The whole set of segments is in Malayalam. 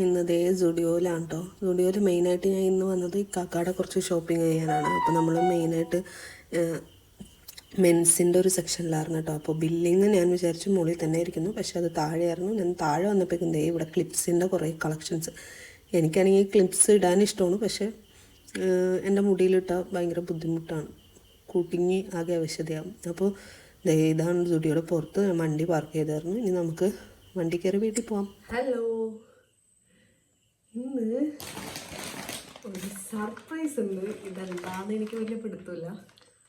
ഇന്നതേ സുഡിയോയിലാണ് കേട്ടോ. സുഡിയോയിൽ മെയിനായിട്ട് ഞാൻ ഇന്ന് വന്നത് കാക്കാടെ കുറച്ച് ഷോപ്പിംഗ് ചെയ്യാനാണ്. അപ്പോൾ നമ്മൾ മെയിനായിട്ട് മെൻസിൻ്റെ ഒരു സെക്ഷനിലായിരുന്നു കേട്ടോ. അപ്പോൾ ബില്ലിങ് ഞാൻ വിചാരിച്ചു മുകളിൽ തന്നെ ഇരിക്കുന്നു, പക്ഷേ അത് താഴെയായിരുന്നു. ഞാൻ താഴെ വന്നപ്പോഴേക്കും ദേ ഇവിടെ ക്ലിപ്സിൻ്റെ കുറേ കളക്ഷൻസ്. എനിക്കാണെങ്കിൽ ക്ലിപ്സ് ഇടാൻ ഇഷ്ടമാണ്, പക്ഷേ എൻ്റെ മുടിയിലിട്ടാൽ ഭയങ്കര ബുദ്ധിമുട്ടാണ്, കുടുങ്ങി ആകെ ആവശ്യതയാവും. അപ്പോൾ ഇതാണ് സുഡിയോയുടെ പുറത്ത് വണ്ടി പാർക്ക് ചെയ്തായിരുന്നു. ഇനി നമുക്ക് വണ്ടി കയറി വീട്ടിൽ പോവാം. ഹലോ, ഇന്ന് ഒരു സർപ്രൈസ് ഉണ്ട്. ഇതെന്താണെന്ന് എനിക്ക് വലിയ പിടുത്തമില്ല,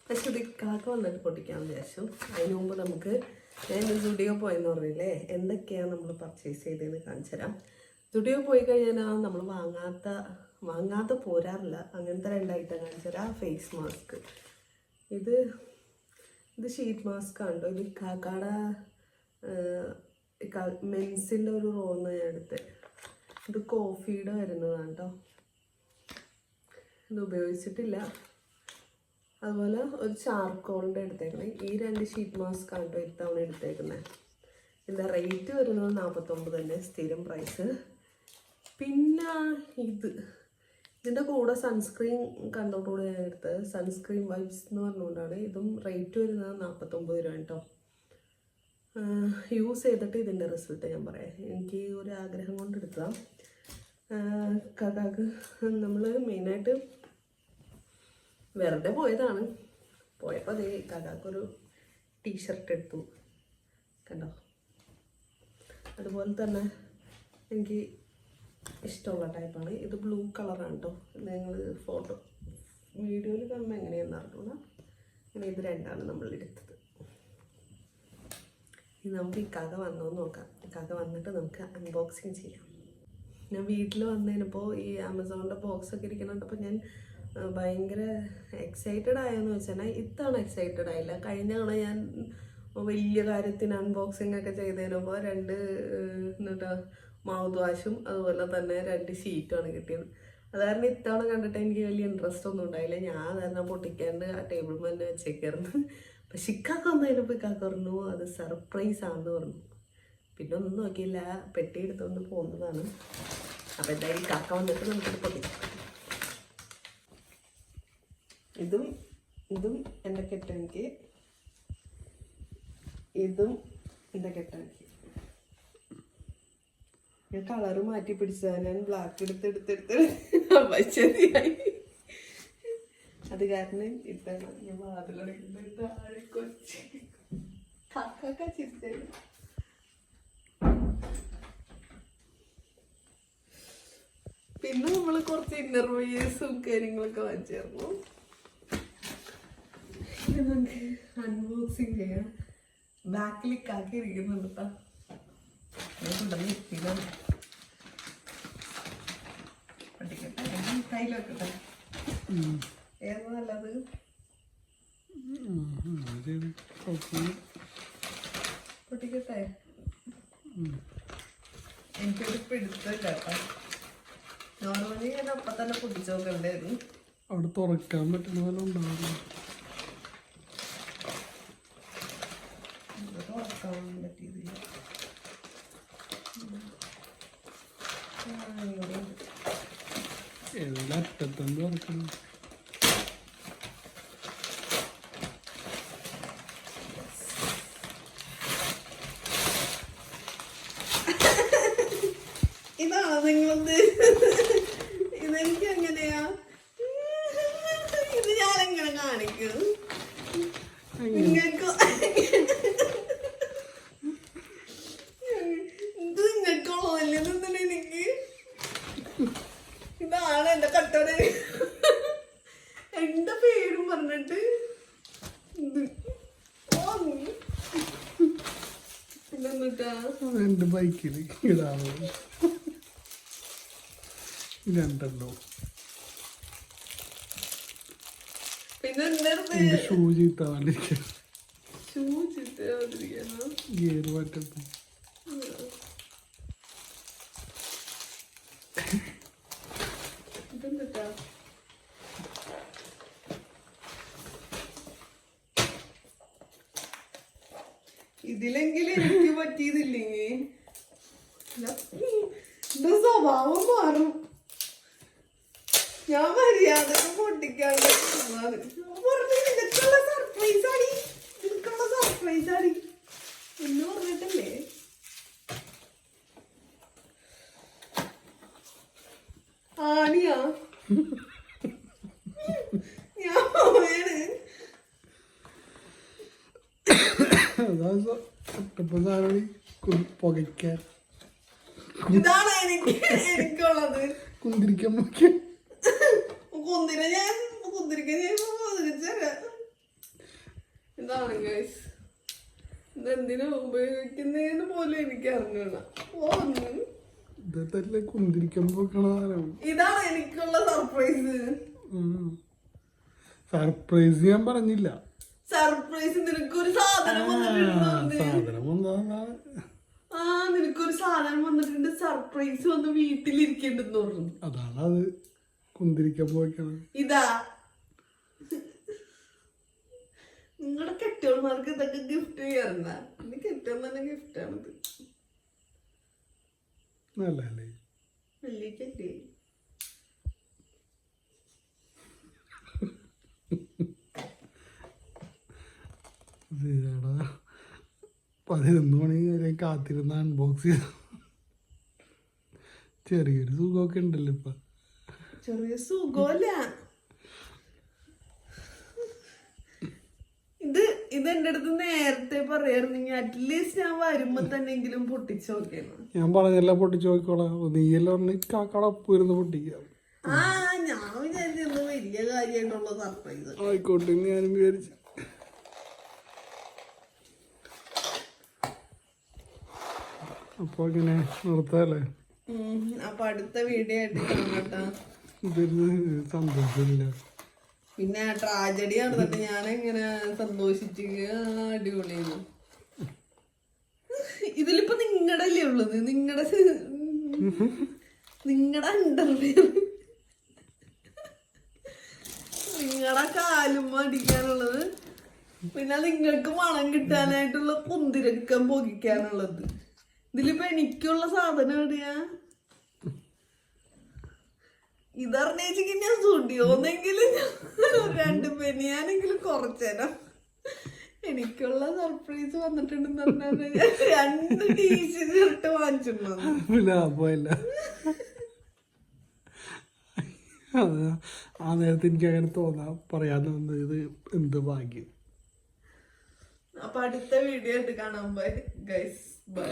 പക്ഷെ ഇത് കാക്ക വന്നിട്ട് പൊട്ടിക്കാമെന്ന് വിചാരിച്ചു. അതിന് മുമ്പ് നമുക്ക് ഞാൻ സുഡിയോ പോയെന്ന് പറഞ്ഞില്ലേ, എന്തൊക്കെയാണ് നമ്മൾ പർച്ചേസ് ചെയ്തതെന്ന് കാണിച്ചു തരാം. സുഡിയോ പോയി കഴിഞ്ഞാൽ നമ്മൾ വാങ്ങാതെ പോരാറില്ല. അങ്ങനത്തെ 2 ഐറ്റം കാണിച്ചു തരാം. ഫേസ് മാസ്ക്, ഇത് ഷീറ്റ് മാസ്ക് ആണ് കേട്ടോ. ഇത് കാക്കാടെ മെൻസിൻ്റെ ഒരു റോന്ന് ഞാൻ എടുത്ത്. ഇത് കോഫിയുടെ വരുന്നതാണ് കേട്ടോ. ഇത് ഉപയോഗിച്ചിട്ടില്ല. അതുപോലെ ഒരു ചാർക്കോളിൻ്റെ എടുത്തേക്കണേ. ഈ 2 ഷീറ്റ് മാസ്ക് ആണ് കേട്ടോ ഇത്തവണ എടുത്തേക്കുന്നത്. ഇതിൻ്റെ റേറ്റ് വരുന്നത് 49 തന്നെ, സ്ഥിരം പ്രൈസ്. പിന്നെ ഇതിൻ്റെ കൂടെ സൺസ്ക്രീൻ കണ്ടോടുകൂടി ഞാൻ എടുത്തത്. സൺസ്ക്രീൻ വൈബ്സ് എന്ന് പറഞ്ഞുകൊണ്ടാണ്. ഇതും റേറ്റ് വരുന്നത് 49 രൂപ കേട്ടോ. യൂസ് ചെയ്തിട്ട് ഇതിൻ്റെ റിസൾട്ട് ഞാൻ പറയാം. എനിക്ക് ഒരു ആഗ്രഹം കൊണ്ട് എടുത്തതാണ്. കാക്കാക്ക് നമ്മൾ മെയിനായിട്ട് വെറുതെ പോയതാണ്. പോയപ്പോൾ അതേ കാക്കാക്കൊരു ടീഷർട്ട് എടുത്തു കണ്ടോ. അതുപോലെ തന്നെ എനിക്ക് ഇഷ്ടമുള്ള ടൈപ്പാണ്. ഇത് ബ്ലൂ കളറാണ് കേട്ടോ. നിങ്ങൾ വീഡിയോയിൽ കാണുമ്പോൾ എങ്ങനെയാണെന്ന് അറിഞ്ഞൂടാ. അങ്ങനെ ഇത് 2ആണ് നമ്മൾ എടുത്തത്. ഇനി നമുക്ക് ഈ കാക്ക വന്നോന്ന് നോക്കാം. കാക്ക വന്നിട്ട് നമുക്ക് അൺബോക്സിങ് ചെയ്യാം. ഞാൻ വീട്ടിൽ വന്നതിനിപ്പോൾ ഈ ആമസോണിൻ്റെ ബോക്സൊക്കെ ഇരിക്കുന്നുണ്ടപ്പോൾ ഞാൻ ഭയങ്കര എക്സൈറ്റഡ് ആയെന്ന് വെച്ചാൽ ഇത്തവണ എക്സൈറ്റഡ് ആയില്ല. കഴിഞ്ഞ തവണ ഞാൻ വലിയ കാര്യത്തിന് അൺബോക്സിങ് ഒക്കെ ചെയ്തതിനപ്പോൾ 2 മൗത്ത് വാഷും അതുപോലെ തന്നെ 2 ഷീറ്റുമാണ് കിട്ടിയത്. അത് കാരണം ഇത്തവണ കണ്ടിട്ട് എനിക്ക് വലിയ ഇൻട്രസ്റ്റ് ഒന്നും ഉണ്ടായില്ല. ഞാൻ കാരണം പൊട്ടിക്കാണ്ട് ആ ടേബിൾ തന്നെ വെച്ചേക്കായിരുന്നു. പക്ഷെ ഇക്കാക്ക വന്നതിനപ്പോൾ ഇക്കാക്ക പറഞ്ഞു അത് സർപ്രൈസ് ആണെന്ന് പറഞ്ഞു. പിന്നെ ഒന്നും നോക്കിയില്ല, പെട്ടി എടുത്തുകൊണ്ട് പോകുന്നതാണ്. അപ്പം എന്തായാലും കാക്ക വന്നിട്ട് നമുക്കിത് പൊട്ടിക്കാം. ഇതും എൻ്റെ കെട്ടെനിക്ക്, ഇതും എൻ്റെ കെട്ടെനിക്ക്. ഞാൻ കളറ് മാറ്റി പിടിച്ചതാണ്. ഞാൻ ബ്ലാക്ക് എടുത്തെടുത്തെടുത്ത് ശരിയായി. അത് കാരണം ഇട്ടാണ് ഞാൻ വാതിലടക്കുന്നത്. താഴെ കൊച്ച് കാക്ക ചിരിച്ചു. പിന്നെ നമ്മൾ കുറച്ച് ഇന്നർവ്യൂസും കാര്യങ്ങളൊക്കെ വാങ്ങിച്ചായിരുന്നു. ഇത് നമുക്ക് അൺബോക്സിങ് ചെയ്യാം. ബാക്കിൽ കാക്കി ഇരിക്കുന്നുണ്ട് കേട്ടോ. പൊട്ടിക്കട്ടെ, കയ്യിൽ വെക്കട്ടെ. ഏതാ നല്ലത്? പൊട്ടിക്കട്ടെ. എനിക്കൊരു പിടുത്തം കേട്ടോ. നോർമലി ഞാൻ അപ്പം തന്നെ പൊട്ടിച്ചു നോക്കണ്ടായിരുന്നു. അവിടെ തുറക്കാൻ പറ്റുന്ന പോലെ ഉണ്ടാവില്ല. തുറക്കാൻ പറ്റിയതില്ല. എല്ലാ അറ്റത്തും തുറക്കണം. ഇതാണോ നിങ്ങളത്? ഇതെനിക്ക് എങ്ങനെയാ? ഇത് ഞാനെങ്ങനെ കാണിക്കും നിങ്ങൾക്ക്? ഇത് നിങ്ങൾക്കുള്ളതല്ലേ തന്നെ എനിക്ക്. ഇതാണ് എന്റെ കട്ടോടെ. എന്റെ പേരും പറഞ്ഞിട്ട് എന്റെ ബൈക്കിൽ ഇടാവോ ഇതുണ്ടല്ലോ. പിന്നെ ഷൂ ചീത്താവാണ്ടിരിക്കാൻ ഗിയർ മാറ്റപ്പോ ഇതിലെങ്കിലും എനിക്ക് പറ്റിയതില്ലെങ്കിൽ എന്റെ സ്വഭാവം മാറും. ഞാൻ മര്യാദക്ക് പൊട്ടിക്കാണ്ട് നിനക്കുള്ള സർപ്രൈസ് ആടി, നിനക്കുള്ള സർപ്രൈസ് ആടി എന്ന് പറഞ്ഞിട്ടല്ലേ. ആണിയാ ഞാൻ പോയാണ്. പുകയ്ക്കാൻ ഇതാണ് എനിക്കുള്ളത്. കുന്തിരിക്കാൻ നോക്കിയ കുന്തിരിക്ക ഞാൻ ഇതാണ് ഗൈസ്. ഇതെന്തിനാ ഉപയോഗിക്കുന്നതെന്ന് പോലും എനിക്ക് അറിഞ്ഞൂടാ. ഇതല്ലേ കുന്തിരിക്കാൻ പോക്കണ. ഇതാണ് എനിക്കുള്ള സർപ്രൈസ്. സർപ്രൈസ് ഞാൻ പറഞ്ഞില്ല. സർപ്രൈസ് നിനക്കൊരു സാധനം വന്നിട്ടുണ്ട്. നിനക്കൊരു സാധനം വന്നിട്ടുണ്ട്. സർപ്രൈസ് വന്ന് വീട്ടിലിരിക്കണ്ടെന്ന് പറഞ്ഞു. അതാണ് അത് കുന്തിരിക്കാൻ പോയിക്കണം. ഇതാ നിങ്ങളുടെ കെട്ടിയോന്മാർക്ക് ഇതൊക്കെ ഗിഫ്റ്റ് ചെയ്യാറുണ്ട. എന്റെ കെട്ടിയോൻ തന്നെ ഗിഫ്റ്റ് ആണിത്. നല്ലല്ലേ വലിയല്ലേ? ശരിയാടാ, 11 മണി വരെ കാത്തിരുന്ന അൺബോക്സ് ചെയ്ത ചെറിയൊരു സുഖമൊക്കെ ഉണ്ടല്ലോ ഇപ്പൊ. ചെറിയ സുഖമല്ല ഇത് എന്റെ അടുത്ത് നേരത്തെ പറയാറുണ്ടെങ്കിൽ അറ്റ്ലീസ്റ്റ് ഞാൻ വരുമ്പോ തന്നെങ്കിലും പൊട്ടിച്ചു നോക്കിയാണ്. ഞാൻ പറഞ്ഞല്ല പൊട്ടിച്ചു നോക്കിക്കോളാം. നീയെല്ലാം പറഞ്ഞ കാക്കടപ്പ് വരുന്ന പൊട്ടിക്കാം. ഞാൻ വിചാരിച്ചിരുന്നു വലിയ കാര്യമായിട്ടുള്ള സർപ്രൈസ് ആയിക്കോട്ടെ ഞാനും വിചാരിച്ചു. അപ്പൊ ഇങ്ങനെ നിർത്താല്ലേ. അപ്പൊ അടുത്ത വീഡിയോ ആയിട്ട് കാണാട്ടാ. ഇതൊരു സന്തോഷമില്ല. പിന്നെ ട്രാജഡി നടന്നിട്ട് ഞാനെങ്ങനെ സന്തോഷിച്ച് അടിപൊളിയായിരുന്നു. ഇതിലിപ്പോ നിങ്ങളുടെ അല്ലേ ഉള്ളത്, നിങ്ങളുടെ അണ്ടർവെയർ, നിങ്ങളുടെ കാലും അടിക്കാനുള്ളത്, പിന്നെ നിങ്ങൾക്ക് മണം കിട്ടാനായിട്ടുള്ള കുന്തിരക്കം പൊകിക്കാനുള്ളത്. ഇതിലിപ്പോ എനിക്കുള്ള സാധനം എവിടെയാ? ഇതറിഞ്ഞേച്ചെങ്കിൽ ഞാൻ സ്റ്റുഡിയോന്നെങ്കിലും 2 ബനിയാനെങ്കിലും കുറച്ചേരാം. എനിക്കുള്ള സർപ്രൈസ് വന്നിട്ടുണ്ടെന്ന് പറഞ്ഞാൽ ഞാൻ 2 ടീഷർട്ട് വാങ്ങിച്ചിട്ടുണ്ടോ. ആ നേരത്തെ എനിക്ക് അങ്ങനെ തോന്നാ പറയാൻ ഇത് എന്ത് ഭാഗ്യം. അപ്പൊ അടുത്ത വീഡിയോ ആയിട്ട് കാണാൻ ബൈ ഗൈസ്. ബൈ.